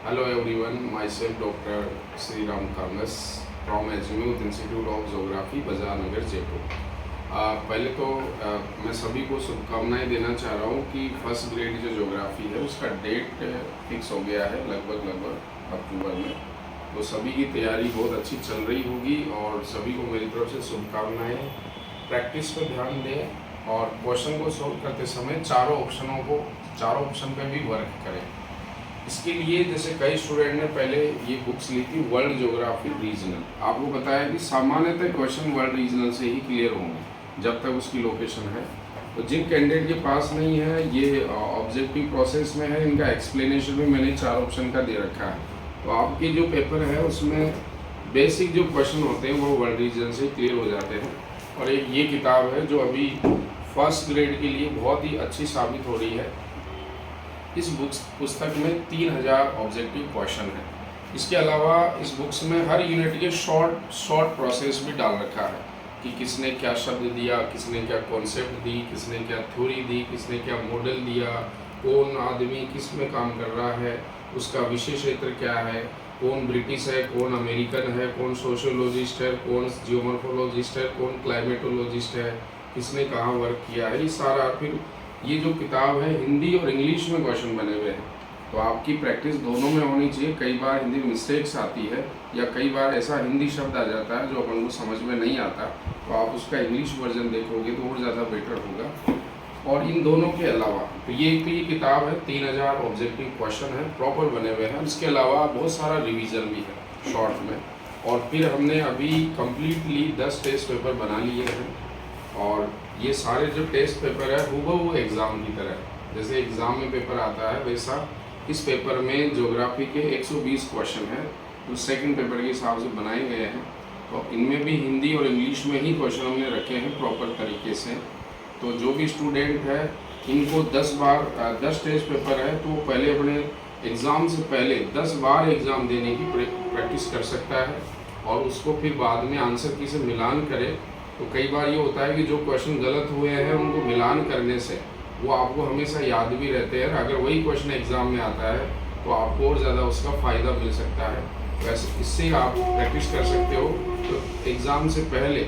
Hello everyone, myself Dr. Sri Ram Kangas from Azimuth Institute of Geography, बाजार नगर जयपुर। पहले तो मैं सभी को शुभकामनाएं देना चाह रहा हूँ कि फर्स्ट ग्रेड जो ज्योग्राफी है उसका डेट फिक्स हो गया है लगभग अक्टूबर में। तो सभी की तैयारी बहुत अच्छी चल रही होगी और सभी को मेरी तरफ से शुभकामनाएं। प्रैक्टिस पर ध्यान दें और क्वेश्चन को सॉल्व करते समय चारों ऑप्शन पे भी वर्क करें। इसके लिए जैसे कई स्टूडेंट ने पहले ये बुक्स ली थी वर्ल्ड ज्योग्राफी रीजनल। आपको बताया कि सामान्यतः क्वेश्चन वर्ल्ड रीजनल से ही क्लियर होंगे जब तक उसकी लोकेशन है। तो जिन कैंडिडेट के पास नहीं है, ये ऑब्जेक्टिव प्रोसेस में है, इनका एक्सप्लेनेशन भी मैंने 4 ऑप्शन का दे रखा है। तो आपके जो पेपर है उसमें बेसिक जो क्वेश्चन होते हैं वो वर्ल्ड रीजन से क्लियर हो जाते हैं। और एक ये किताब है जो अभी फर्स्ट ग्रेड के लिए बहुत ही अच्छी साबित हो रही है। इस पुस्तक में 3000 ऑब्जेक्टिव क्वेश्चन है। इसके अलावा इस बुक्स में हर यूनिट के शॉर्ट प्रोसेस भी डाल रखा है कि किसने क्या शब्द दिया, किसने क्या कॉन्सेप्ट दी, किसने क्या थ्योरी दी, किसने क्या मॉडल दिया, कौन आदमी किस में काम कर रहा है, उसका विषय क्षेत्र क्या है, कौन ब्रिटिश है, कौन अमेरिकन है, कौन सोशियोलॉजिस्ट है, कौन जियोमॉर्फोलॉजिस्ट है, कौन क्लाइमेटोलॉजिस्ट है, किसने कहाँ वर्क किया है। ये सारा फिर ये जो किताब है हिंदी और इंग्लिश में क्वेश्चन बने हुए हैं। तो आपकी प्रैक्टिस दोनों में होनी चाहिए। कई बार हिंदी में मिस्टेक्स आती है या कई बार ऐसा हिंदी शब्द आ जाता है जो अपन को समझ में नहीं आता, तो आप उसका इंग्लिश वर्जन देखोगे तो और ज़्यादा बेटर होगा। और इन दोनों के अलावा तो ये किताब है 3000 ऑब्जेक्टिव क्वेश्चन है, प्रॉपर बने हुए हैं। इसके अलावा बहुत सारा रिविज़न भी है शॉर्ट में। और फिर हमने अभी कम्प्लीटली 10 टेस्ट पेपर बना लिए हैं और ये सारे जो टेस्ट पेपर है हूबहू एग्ज़ाम की तरह जैसे एग्ज़ाम में पेपर आता है वैसा इस पेपर में ज्योग्राफी के 120 क्वेश्चन हैं जो सेकंड पेपर के हिसाब से बनाए गए हैं। तो इनमें भी हिंदी और इंग्लिश में ही क्वेश्चन हमने रखे हैं प्रॉपर तरीके से। तो जो भी स्टूडेंट है इनको 10 टेस्ट पेपर है तो पहले अपने एग्ज़ाम से पहले 10 बार एग्ज़ाम देने की प्रैक्टिस कर सकता है और उसको फिर बाद में आंसर की से मिलान करे। तो कई बार ये होता है कि जो क्वेश्चन गलत हुए हैं उनको मिलान करने से वो आपको हमेशा याद भी रहते हैं। अगर वही क्वेश्चन एग्ज़ाम में आता है तो आपको और ज़्यादा उसका फ़ायदा मिल सकता है। वैसे इससे आप प्रैक्टिस कर सकते हो। तो एग्ज़ाम से पहले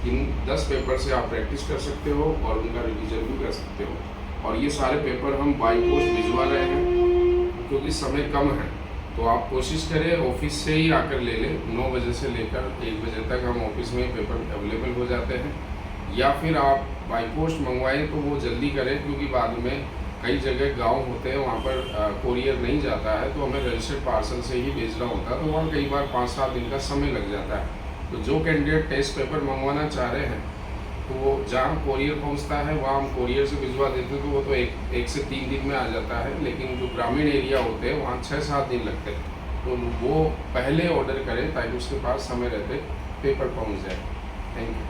इन 10 पेपर से आप प्रैक्टिस कर सकते हो और उनका रिवीजन भी कर सकते हो। और ये सारे पेपर हम बाई पोस्ट भिजवा रहे हैं क्योंकि समय कम है। तो आप कोशिश करें ऑफिस से ही आकर ले लें। 9 बजे से लेकर 1 बजे तक हम ऑफिस में पेपर अवेलेबल हो जाते हैं, या फिर आप बाई पोस्ट मंगवाएं तो वो जल्दी करें क्योंकि बाद में कई जगह गांव होते हैं वहाँ पर कोरियर नहीं जाता है तो हमें रजिस्टर्ड पार्सल से ही भेजना होता है। तो वहाँ कई बार 5-7 दिन का समय लग जाता है। तो जो कैंडिडेट टेस्ट पेपर मंगवाना चाह रहे हैं तो वो जहाँ कोरियर पहुँचता है वहाँ हम कोरियर से भिजवा देते हैं तो वो तो एक से 3 दिन में आ जाता है। लेकिन जो ग्रामीण एरिया होते हैं वहाँ 6-7 दिन लगते हैं। तो वो पहले ऑर्डर करें ताकि उसके पास समय रहते पेपर पहुँच जाए। Thank you.